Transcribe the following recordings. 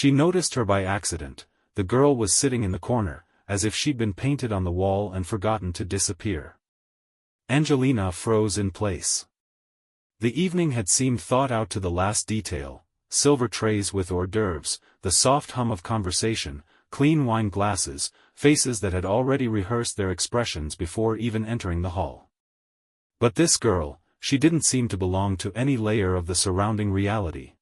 She noticed her by accident. The girl was sitting in the corner, as if she'd been painted on the wall and forgotten to disappear. Angelina froze in place. The evening had seemed thought out to the last detail: silver trays with hors d'oeuvres, the soft hum of conversation, clean wine glasses, faces that had already rehearsed their expressions before even entering the hall. But this girl, she didn't seem to belong to any layer of the surrounding reality.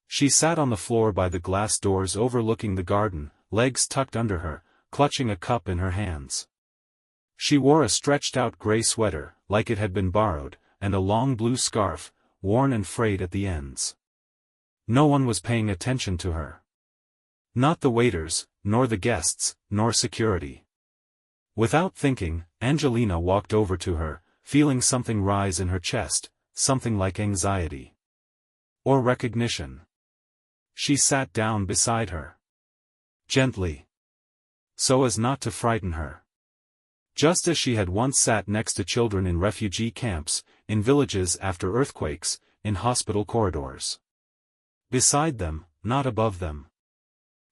She sat on the floor by the glass doors overlooking the garden, legs tucked under her, clutching a cup in her hands. She wore a stretched-out gray sweater, like it had been borrowed, and a long blue scarf, worn and frayed at the ends. No one was paying attention to her. Not the waiters, nor the guests, nor security. Without thinking, Angelina walked over to her, feeling something rise in her chest, something like anxiety. Or recognition. She sat down beside her. Gently. So as not to frighten her. Just as she had once sat next to children in refugee camps, in villages after earthquakes, in hospital corridors. Beside them, not above them.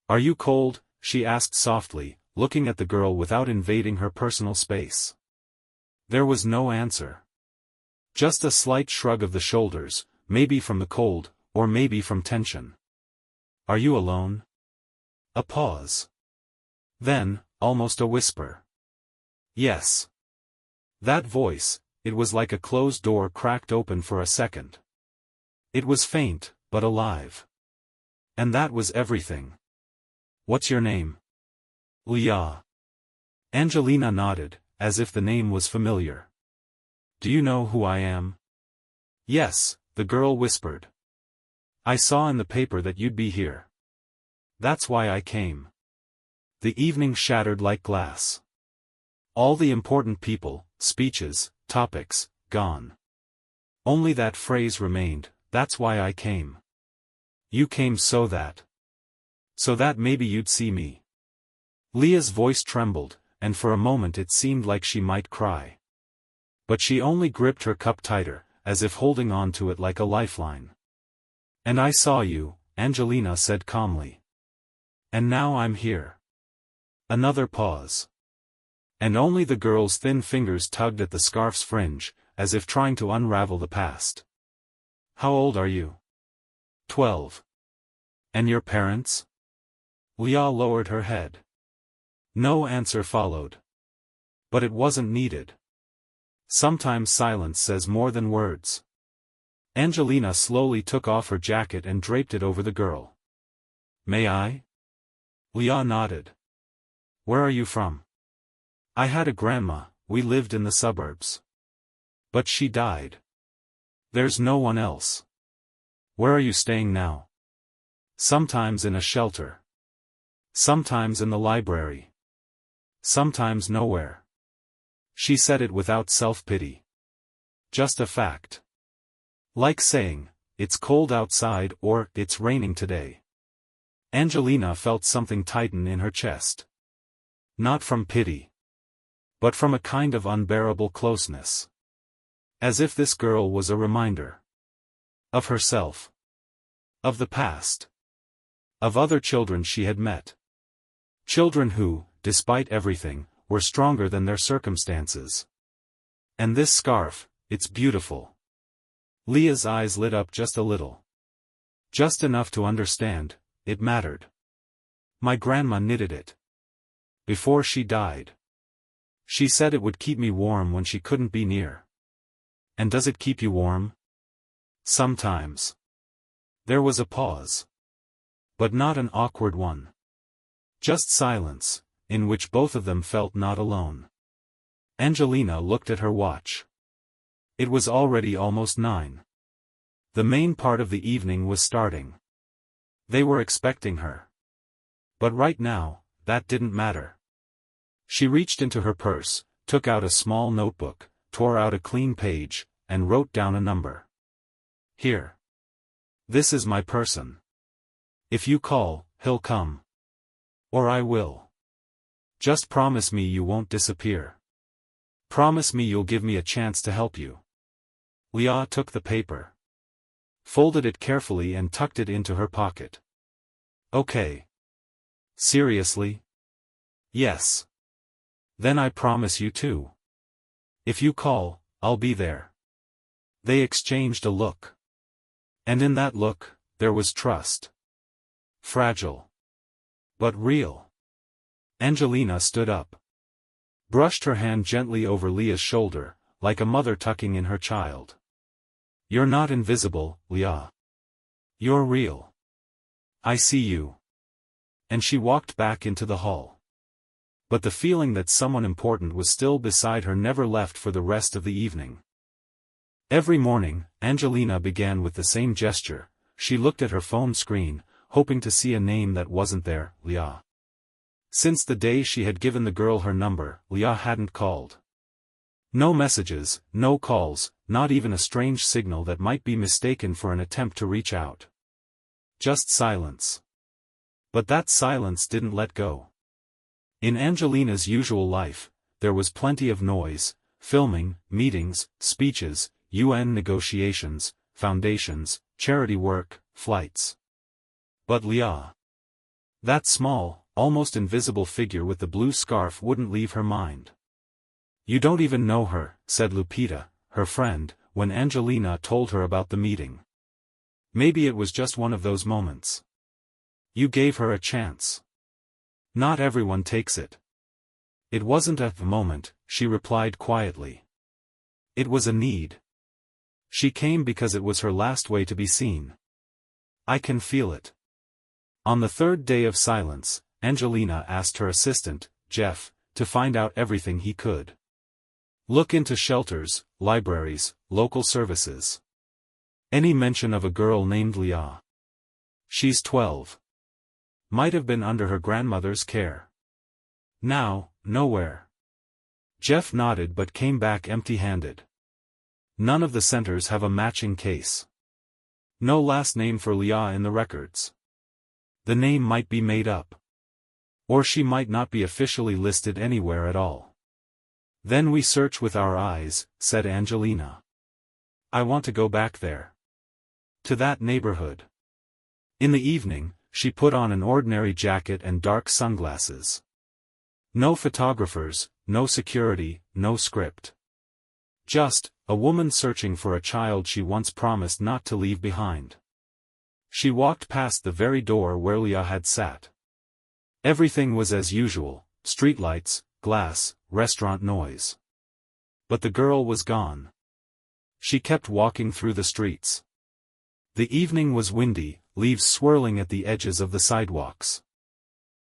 "Are you cold?" she asked softly, looking at the girl without invading her personal space. There was no answer. Just a slight shrug of the shoulders, maybe from the cold, or maybe from tension. "Are you alone?" A pause. Then, almost a whisper. "Yes." That voice, it was like a closed door cracked open for a second. It was faint, but alive. And that was everything. "What's your name?" "Leah." Angelina nodded, as if the name was familiar. "Do you know who I am?" "Yes," the girl whispered. "I saw in the paper that you'd be here. That's why I came." The evening shattered like glass. All the important people, speeches, topics, gone. Only that phrase remained: "That's why I came." "You came so that maybe you'd see me." Leah's voice trembled, and for a moment it seemed like she might cry. But she only gripped her cup tighter, as if holding on to it like a lifeline. "And I saw you," Angelina said calmly. "And now I'm here." Another pause. And only the girl's thin fingers tugged at the scarf's fringe, as if trying to unravel the past. "How old are you?" 12. "And your parents?" Leah lowered her head. No answer followed. But it wasn't needed. Sometimes silence says more than words. Angelina slowly took off her jacket and draped it over the girl. "May I?" Leah nodded. "Where are you from?" "I had a grandma, we lived in the suburbs. But she died. There's no one else." "Where are you staying now?" "Sometimes in a shelter. Sometimes in the library. Sometimes nowhere." She said it without self-pity. Just a fact. Like saying, "It's cold outside," or "It's raining today." Angelina felt something tighten in her chest. Not from pity. But from a kind of unbearable closeness. As if this girl was a reminder. Of herself. Of the past. Of other children she had met. Children who, despite everything, were stronger than their circumstances. "And this scarf, it's beautiful." Leah's eyes lit up just a little. Just enough to understand, it mattered. "My grandma knitted it. Before she died. She said it would keep me warm when she couldn't be near." "And does it keep you warm?" "Sometimes." There was a pause. But not an awkward one. Just silence, in which both of them felt not alone. Angelina looked at her watch. It was already almost 9. The main part of the evening was starting. They were expecting her. But right now, that didn't matter. She reached into her purse, took out a small notebook, tore out a clean page, and wrote down a number. "Here. This is my person. If you call, he'll come. Or I will. Just promise me you won't disappear. Promise me you'll give me a chance to help you." Leah took the paper. Folded it carefully and tucked it into her pocket. Okay. Seriously? Yes. Then I promise you to. If you call, I'll be there. They exchanged a look. And in that look, there was trust. Fragile. But real. Angelina stood up. Brushed her hand gently over Leah's shoulder, like a mother tucking in her child. You're not invisible, Leah. You're real. I see you. And she walked back into the hall. But the feeling that someone important was still beside her never left for the rest of the evening. Every morning, Angelina began with the same gesture. She looked at her phone screen, hoping to see a name that wasn't there, Leah. Since the day she had given the girl her number, Leah hadn't called. No messages, no calls, not even a strange signal that might be mistaken for an attempt to reach out. Just silence. But that silence didn't let go. In Angelina's usual life, there was plenty of noise: filming, meetings, speeches, UN negotiations, foundations, charity work, flights. But Leah. That small, almost invisible figure with the blue scarf wouldn't leave her mind. You don't even know her, said Lupita, her friend, when Angelina told her about the meeting. Maybe it was just one of those moments. You gave her a chance. Not everyone takes it. It wasn't a moment, she replied quietly. It was a need. She came because it was her last way to be seen. I can feel it. On the third day of silence, Angelina asked her assistant, Jeff, to find out everything he could. Look into shelters, libraries, local services. Any mention of a girl named Leah. She's 12. Might have been under her grandmother's care. Now, nowhere. Jeff nodded but came back empty-handed. None of the centers have a matching case. No last name for Leah in the records. The name might be made up. Or she might not be officially listed anywhere at all. Then we search with our eyes, said Angelina. I want to go back there. To that neighborhood. In the evening, she put on an ordinary jacket and dark sunglasses. No photographers, no security, no script. Just, a woman searching for a child she once promised not to leave behind. She walked past the very door where Leah had sat. Everything was as usual: streetlights, glass, restaurant noise. But the girl was gone. She kept walking through the streets. The evening was windy, leaves swirling at the edges of the sidewalks.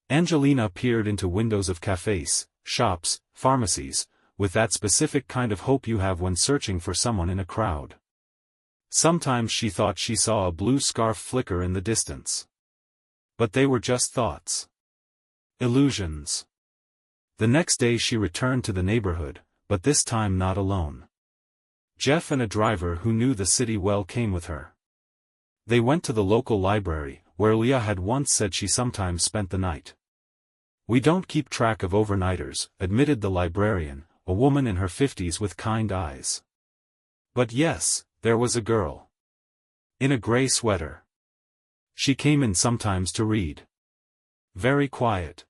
Angelina peered into windows of cafes, shops, pharmacies, with that specific kind of hope you have when searching for someone in a crowd. Sometimes she thought she saw a blue scarf flicker in the distance. But they were just thoughts. Illusions. The next day she returned to the neighborhood, but this time not alone. Jeff and a driver who knew the city well came with her. They went to the local library, where Leah had once said she sometimes spent the night. We don't keep track of overnighters, admitted the librarian, a woman in her 50s with kind eyes. But yes, there was a girl. In a gray sweater. She came in sometimes to read. Very quiet.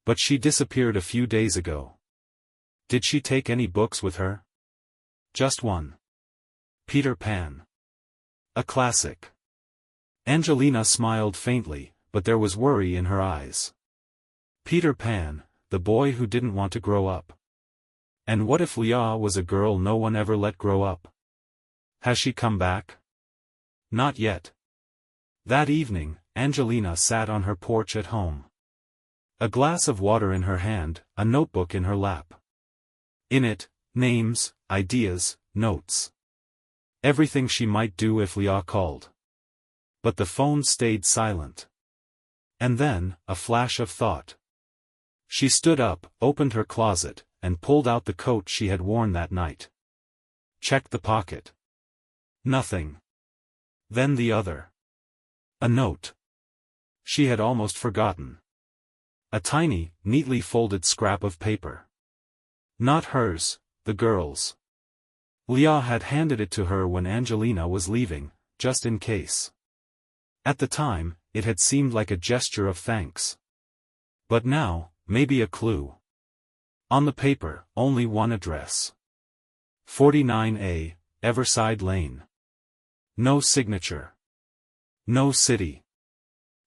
But she disappeared a few days ago. Did she take any books with her? Just one. Peter Pan. A classic. Angelina smiled faintly, but there was worry in her eyes. Peter Pan, the boy who didn't want to grow up. And what if Leah was a girl no one ever let grow up? Has she come back? Not yet. That evening, Angelina sat on her porch at home. A glass of water in her hand, a notebook in her lap. In it, names, ideas, notes. Everything she might do if Leah called. But the phone stayed silent. And then, a flash of thought. She stood up, opened her closet, and pulled out the coat she had worn that night. Checked the pocket. Nothing. Then the other. A note. She had almost forgotten. A tiny, neatly folded scrap of paper. Not hers, the girl's. Leah had handed it to her when Angelina was leaving, just in case. At the time, it had seemed like a gesture of thanks. But now, maybe a clue. On the paper, only one address. 49A, Everside Lane. No signature. No city.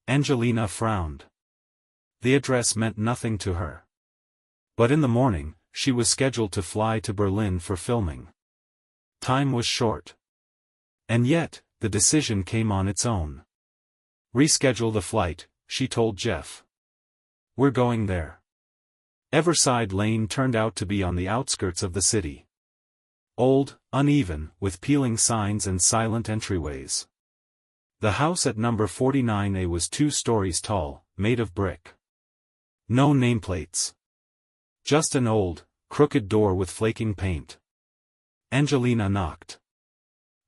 Angelina frowned. The address meant nothing to her. But in the morning, she was scheduled to fly to Berlin for filming. Time was short. And yet, the decision came on its own. Reschedule the flight, she told Jeff. We're going there. Everside Lane turned out to be on the outskirts of the city. Old, uneven, with peeling signs and silent entryways. The house at number 49A was 2 stories tall, made of brick. No nameplates. Just an old, crooked door with flaking paint. Angelina knocked.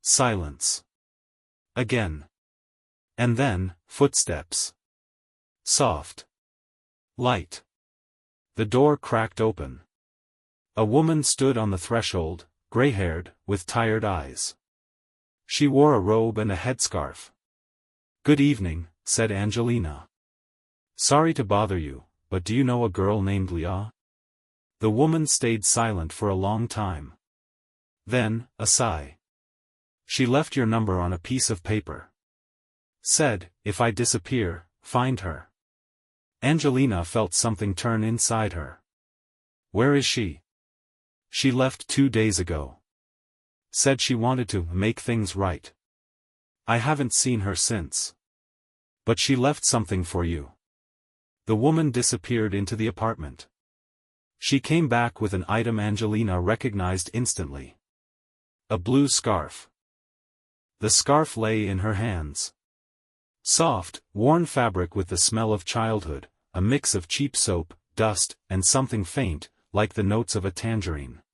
Silence. Again. And then, footsteps. Soft. Light. The door cracked open. A woman stood on the threshold, gray-haired, with tired eyes. She wore a robe and a headscarf. "Good evening," said Angelina. "Sorry to bother you, but do you know a girl named Leah?" The woman stayed silent for a long time. Then, a sigh. "She left your number on a piece of paper. Said, if I disappear, find her." Angelina felt something turn inside her. "Where is she?" "She left 2 days ago. Said she wanted to make things right. I haven't seen her since. But she left something for you." The woman disappeared into the apartment. She came back with an item Angelina recognized instantly. A blue scarf. The scarf lay in her hands. Soft, worn fabric with the smell of childhood, a mix of cheap soap, dust, and something faint, like the notes of a tangerine.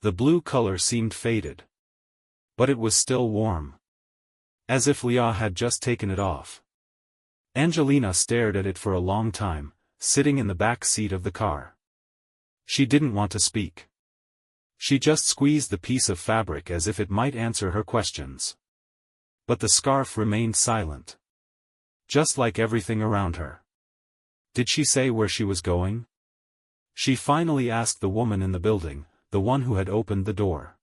The blue color seemed faded. But it was still warm. As if Leah had just taken it off. Angelina stared at it for a long time, sitting in the back seat of the car. She didn't want to speak. She just squeezed the piece of fabric as if it might answer her questions. But the scarf remained silent. Just like everything around her. Did she say where she was going? She finally asked the woman in the building, the one who had opened the door.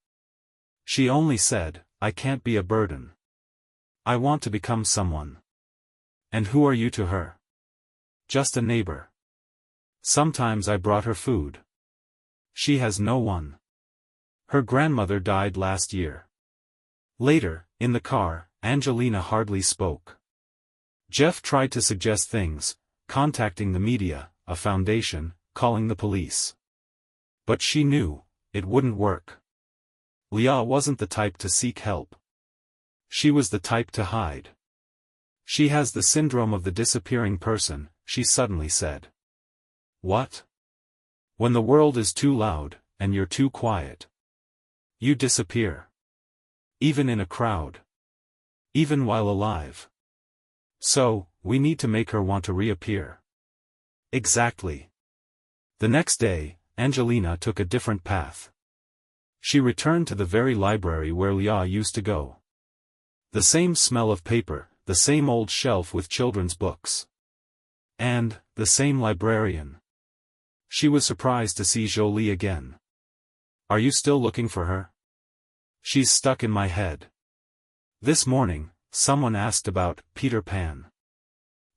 She only said, "I can't be a burden. I want to become someone." "And who are you to her?" "Just a neighbor. Sometimes I brought her food. She has no one. Her grandmother died last year." Later, in the car, Angelina hardly spoke. Jeff tried to suggest things, contacting the media, a foundation, calling the police. But she knew, it wouldn't work. Leah wasn't the type to seek help. She was the type to hide. "She has the syndrome of the disappearing person," she suddenly said. "What?" "When the world is too loud, and you're too quiet. You disappear. Even in a crowd. Even while alive. So, we need to make her want to reappear." Exactly. The next day, Angelina took a different path. She returned to the very library where Leah used to go. The same smell of paper, the same old shelf with children's books. And, the same librarian. She was surprised to see Jolie again. "Are you still looking for her?" "She's stuck in my head. This morning, someone asked about Peter Pan.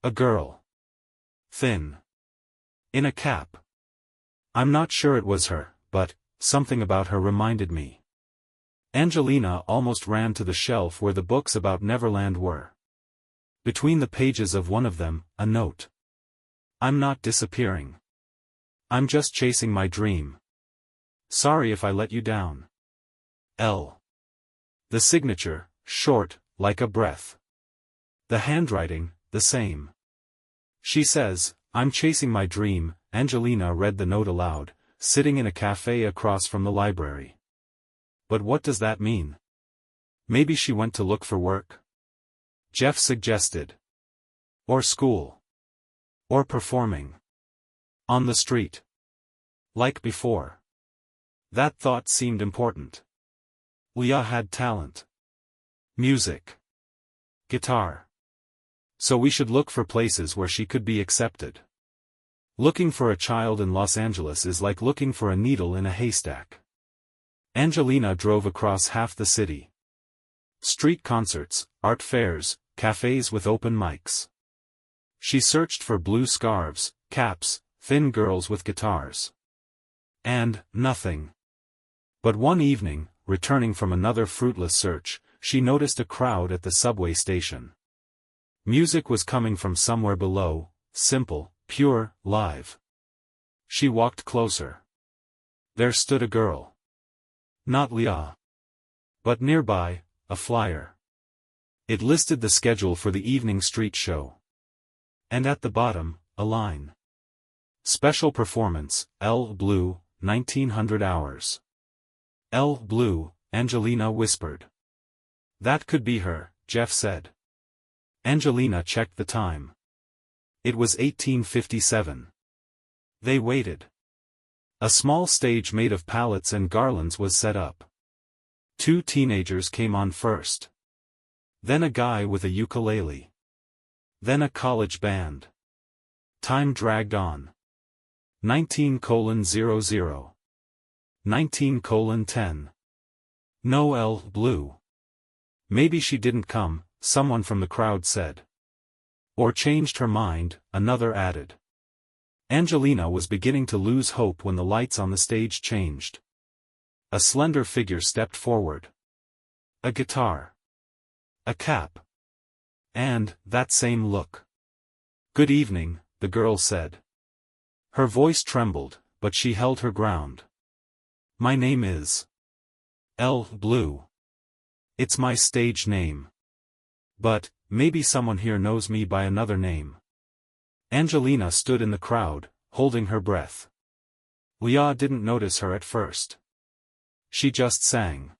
A girl. Thin. In a cap. I'm not sure it was her, but something about her reminded me." Angelina almost ran to the shelf where the books about Neverland were. Between the pages of one of them, a note. "I'm not disappearing. I'm just chasing my dream. Sorry if I let you down. L." The signature, short, like a breath. The handwriting, the same. She says, "I'm chasing my dream." Angelina read the note aloud, sitting in a cafe across from the library. But what does that mean? Maybe she went to look for work? Jeff suggested. Or school. Or performing. On the street. Like before. That thought seemed important. Leah had talent. Music. Guitar. So we should look for places where she could be accepted. Looking for a child in Los Angeles is like looking for a needle in a haystack. Angelina drove across half the city. Street concerts, art fairs, cafes with open mics. She searched for blue scarves, caps, thin girls with guitars. And nothing. But one evening, returning from another fruitless search, she noticed a crowd at the subway station. Music was coming from somewhere below, simple, pure, live. She walked closer. There stood a girl. Not Leah. But nearby, a flyer. It listed the schedule for the evening street show. And at the bottom, a line. Special performance, L. Blue, 1900 hours. L. Blue, Angelina whispered. That could be her, Jeff said. Angelina checked the time. It was 1857. They waited. A small stage made of pallets and garlands was set up. 2 teenagers came on first. Then a guy with a ukulele. Then a college band. Time dragged on. 19:00. 19:10. No L. Blue. Maybe she didn't come, someone from the crowd said. Or changed her mind, another added. Angelina was beginning to lose hope when the lights on the stage changed. A slender figure stepped forward. A guitar. A cap. And that same look. Good evening, the girl said. Her voice trembled, but she held her ground. My name is L. Blue. It's my stage name. But, maybe someone here knows me by another name. Angelina stood in the crowd, holding her breath. Leah didn't notice her at first. She just sang.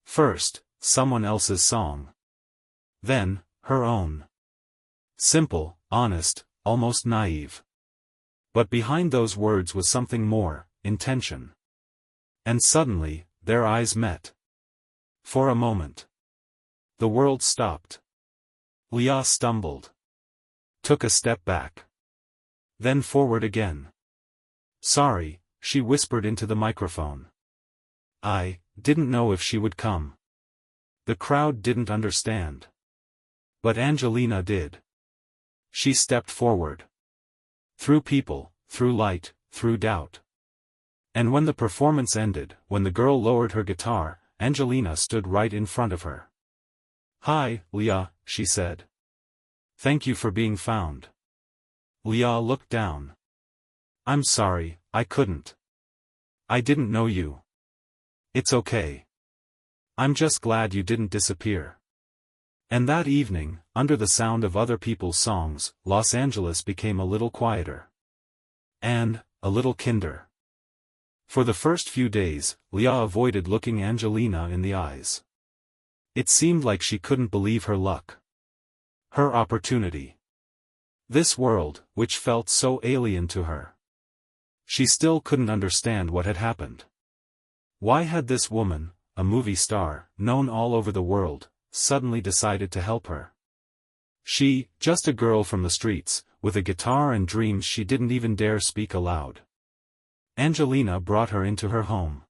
First, someone else's song. Then, her own. Simple, honest, almost naive. But behind those words was something more, intention. And suddenly, their eyes met. For a moment. The world stopped. Leah stumbled. Took a step back. Then forward again. Sorry, she whispered into the microphone. I didn't know if she would come. The crowd didn't understand. But Angelina did. She stepped forward. Through people, through light, through doubt. And when the performance ended, when the girl lowered her guitar, Angelina stood right in front of her. Hi, Leah, she said. Thank you for being found. Leah looked down. I'm sorry, I couldn't. I didn't know you. It's okay. I'm just glad you didn't disappear. And that evening, under the sound of other people's songs, Los Angeles became a little quieter. And, a little kinder. For the first few days, Leah avoided looking Angelina in the eyes. It seemed like she couldn't believe her luck. Her opportunity. This world, which felt so alien to her. She still couldn't understand what had happened. Why had this woman, a movie star, known all over the world, suddenly decided to help her? She, just a girl from the streets, with a guitar and dreams she didn't even dare speak aloud. Angelina brought her into her home.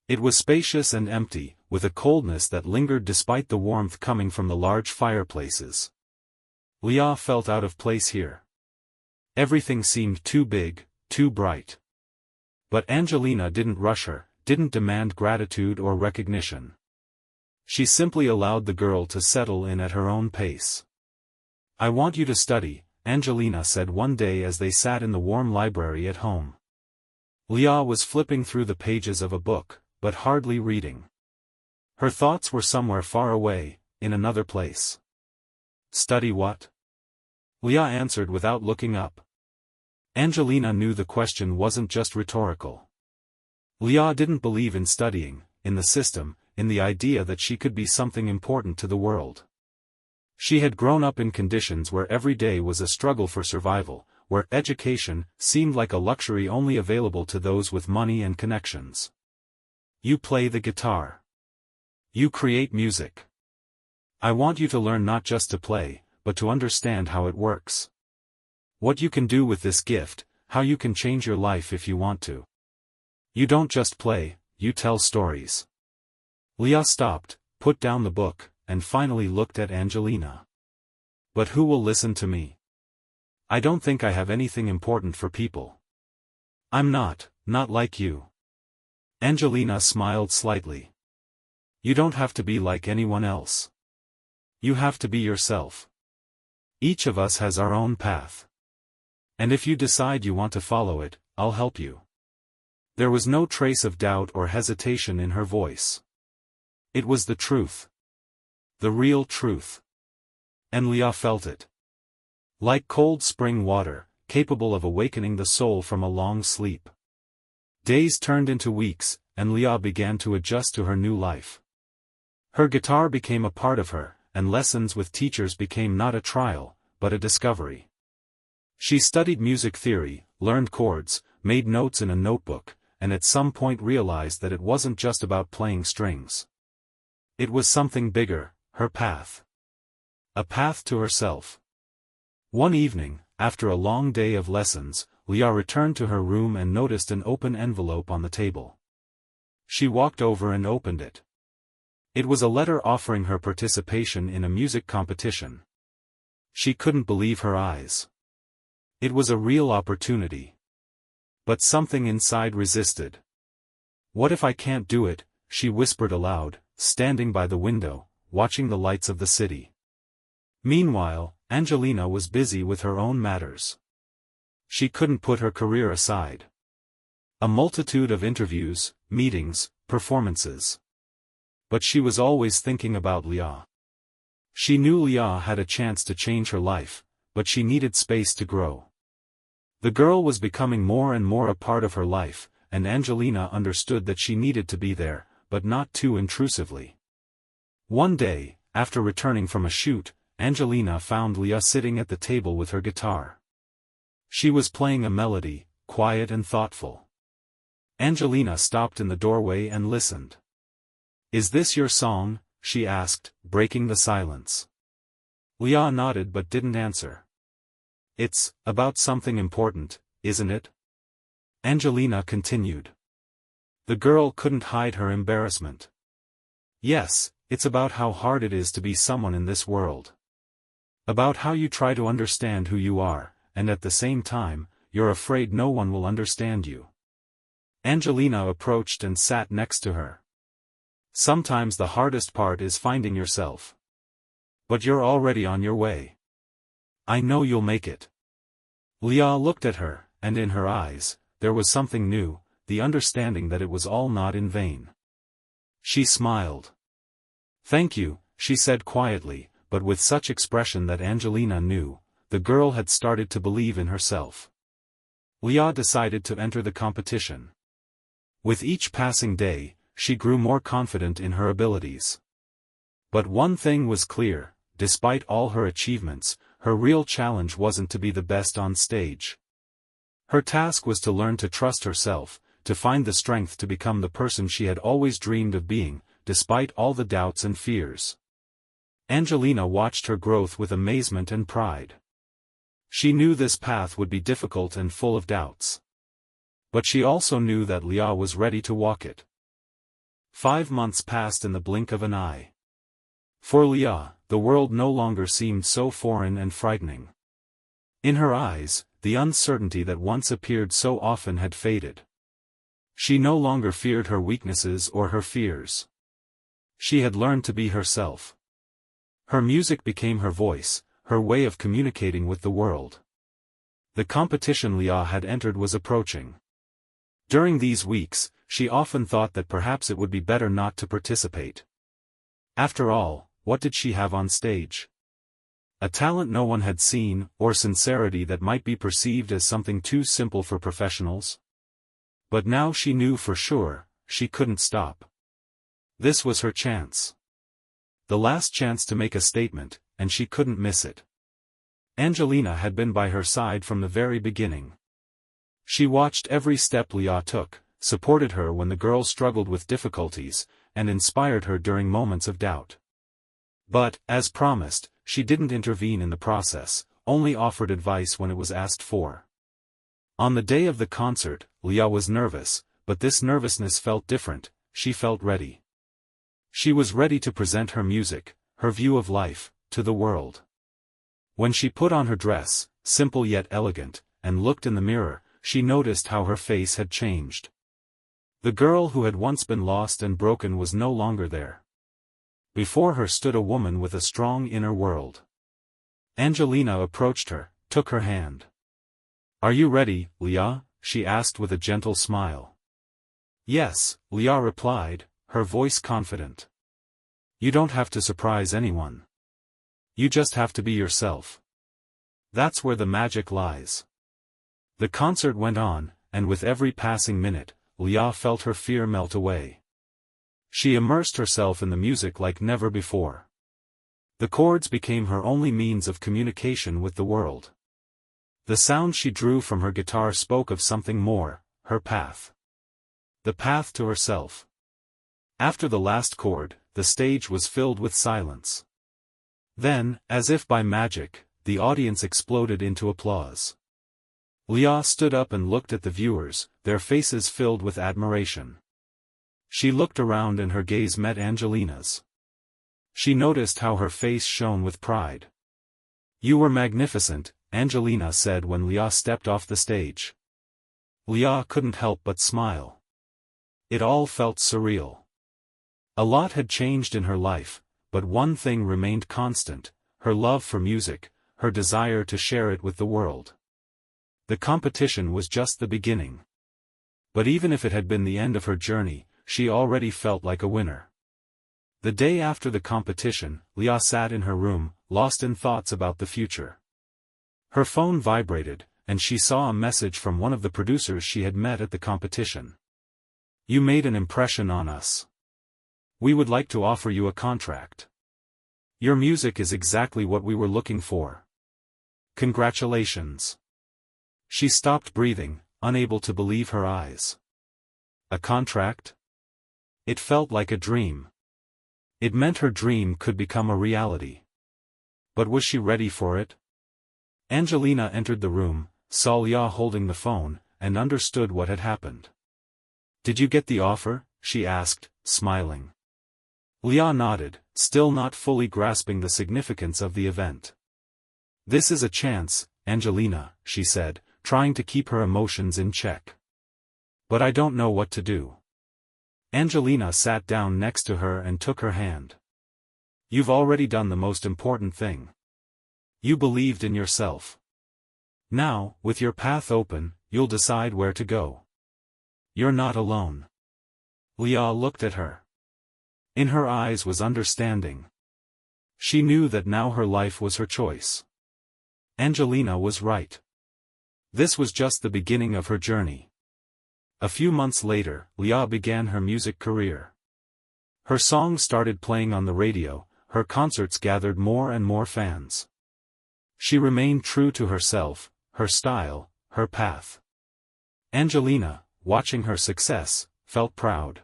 It was spacious and empty, with a coldness that lingered despite the warmth coming from the large fireplaces. Leah felt out of place here. Everything seemed too big, too bright. But Angelina didn't rush her, didn't demand gratitude or recognition. She simply allowed the girl to settle in at her own pace. I want you to study, Angelina said one day as they sat in the warm library at home. Leah was flipping through the pages of a book, but hardly reading. Her thoughts were somewhere far away, in another place. Study what? Leah answered without looking up. Angelina knew the question wasn't just rhetorical. Leah didn't believe in studying, in the system, in the idea that she could be something important to the world. She had grown up in conditions where every day was a struggle for survival, where education seemed like a luxury only available to those with money and connections. You play the guitar. You create music. I want you to learn not just to play, but to understand how it works. What you can do with this gift, how you can change your life if you want to. You don't just play, you tell stories. Leah stopped, put down the book, and finally looked at Angelina. But who will listen to me? I don't think I have anything important for people. I'm not like you. Angelina smiled slightly. You don't have to be like anyone else. You have to be yourself. Each of us has our own path. And if you decide you want to follow it, I'll help you. There was no trace of doubt or hesitation in her voice. It was the truth. The real truth. And Leah felt it. Like cold spring water, capable of awakening the soul from a long sleep. Days turned into weeks, and Leah began to adjust to her new life. Her guitar became a part of her, and lessons with teachers became not a trial, but a discovery. She studied music theory, learned chords, made notes in a notebook, and at some point realized that it wasn't just about playing strings. It was something bigger, her path. A path to herself. One evening, after a long day of lessons, Leah returned to her room and noticed an open envelope on the table. She walked over and opened it. It was a letter offering her participation in a music competition. She couldn't believe her eyes. It was a real opportunity. But something inside resisted. What if I can't do it, she whispered aloud, standing by the window, watching the lights of the city. Meanwhile, Angelina was busy with her own matters. She couldn't put her career aside. A multitude of interviews, meetings, performances. But she was always thinking about Leah. She knew Leah had a chance to change her life, but she needed space to grow. The girl was becoming more and more a part of her life, and Angelina understood that she needed to be there, but not too intrusively. One day, after returning from a shoot, Angelina found Leah sitting at the table with her guitar. She was playing a melody, quiet and thoughtful. Angelina stopped in the doorway and listened. "Is this your song?" she asked, breaking the silence. Leah nodded but didn't answer. "It's about something important, isn't it?" Angelina continued. The girl couldn't hide her embarrassment. "Yes, it's about how hard it is to be someone in this world. About how you try to understand who you are, and at the same time, you're afraid no one will understand you." Angelina approached and sat next to her. "Sometimes the hardest part is finding yourself. But you're already on your way. I know you'll make it." Leah looked at her, and in her eyes, there was something new, the understanding that it was all not in vain. She smiled. "Thank you," she said quietly, but with such expression that Angelina knew, the girl had started to believe in herself. Leah decided to enter the competition. With each passing day, she grew more confident in her abilities. But one thing was clear, despite all her achievements, her real challenge wasn't to be the best on stage. Her task was to learn to trust herself, to find the strength to become the person she had always dreamed of being, despite all the doubts and fears. Angelina watched her growth with amazement and pride. She knew this path would be difficult and full of doubts. But she also knew that Leah was ready to walk it. 5 months passed in the blink of an eye. For Leah, the world no longer seemed so foreign and frightening. In her eyes, the uncertainty that once appeared so often had faded. She no longer feared her weaknesses or her fears. She had learned to be herself. Her music became her voice, her way of communicating with the world. The competition Leah had entered was approaching. During these weeks, she often thought that perhaps it would be better not to participate. After all, what did she have on stage? A talent no one had seen, or sincerity that might be perceived as something too simple for professionals? But now she knew for sure, she couldn't stop. This was her chance. The last chance to make a statement, and she couldn't miss it. Angelina had been by her side from the very beginning. She watched every step Leah took, supported her when the girl struggled with difficulties, and inspired her during moments of doubt. But, as promised, she didn't intervene in the process, only offered advice when it was asked for. On the day of the concert, Leah was nervous, but this nervousness felt different. She felt ready. She was ready to present her music, her view of life, to the world. When she put on her dress, simple yet elegant, and looked in the mirror, she noticed how her face had changed. The girl who had once been lost and broken was no longer there. Before her stood a woman with a strong inner world. Angelina approached her, took her hand. "Are you ready, Leah?" she asked with a gentle smile. "Yes," Leah replied, her voice confident. "You don't have to surprise anyone. You just have to be yourself. That's where the magic lies." The concert went on, and with every passing minute, Leah felt her fear melt away. She immersed herself in the music like never before. The chords became her only means of communication with the world. The sound she drew from her guitar spoke of something more, her path. The path to herself. After the last chord, the stage was filled with silence. Then, as if by magic, the audience exploded into applause. Leah stood up and looked at the viewers, their faces filled with admiration. She looked around and her gaze met Angelina's. She noticed how her face shone with pride. "You were magnificent," Angelina said when Leah stepped off the stage. Leah couldn't help but smile. It all felt surreal. A lot had changed in her life, but one thing remained constant: her love for music, her desire to share it with the world. The competition was just the beginning. But even if it had been the end of her journey, she already felt like a winner. The day after the competition, Leah sat in her room, lost in thoughts about the future. Her phone vibrated, and she saw a message from one of the producers she had met at the competition. "You made an impression on us. We would like to offer you a contract. Your music is exactly what we were looking for. Congratulations." She stopped breathing, unable to believe her eyes. A contract? It felt like a dream. It meant her dream could become a reality. But was she ready for it? Angelina entered the room, saw Leah holding the phone, and understood what had happened. "Did you get the offer?" she asked, smiling. Leah nodded, still not fully grasping the significance of the event. "This is a chance, Angelina," she said, trying to keep her emotions in check. "But I don't know what to do." Angelina sat down next to her and took her hand. "You've already done the most important thing. You believed in yourself. Now, with your path open, you'll decide where to go. You're not alone." Leah looked at her. In her eyes was understanding. She knew that now her life was her choice. Angelina was right. This was just the beginning of her journey. A few months later, Leah began her music career. Her songs started playing on the radio, her concerts gathered more and more fans. She remained true to herself, her style, her path. Angelina, watching her success, felt proud.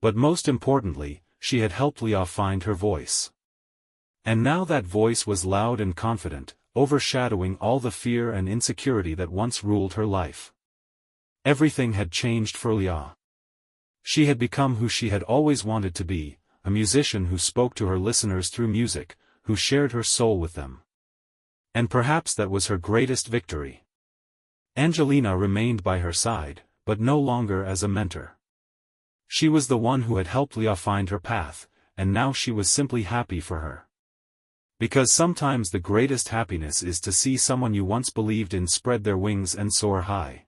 But most importantly, she had helped Leah find her voice. And now that voice was loud and confident, overshadowing all the fear and insecurity that once ruled her life. Everything had changed for Leah. She had become who she had always wanted to be, a musician who spoke to her listeners through music, who shared her soul with them. And perhaps that was her greatest victory. Angelina remained by her side, but no longer as a mentor. She was the one who had helped Leah find her path, and now she was simply happy for her. Because sometimes the greatest happiness is to see someone you once believed in spread their wings and soar high.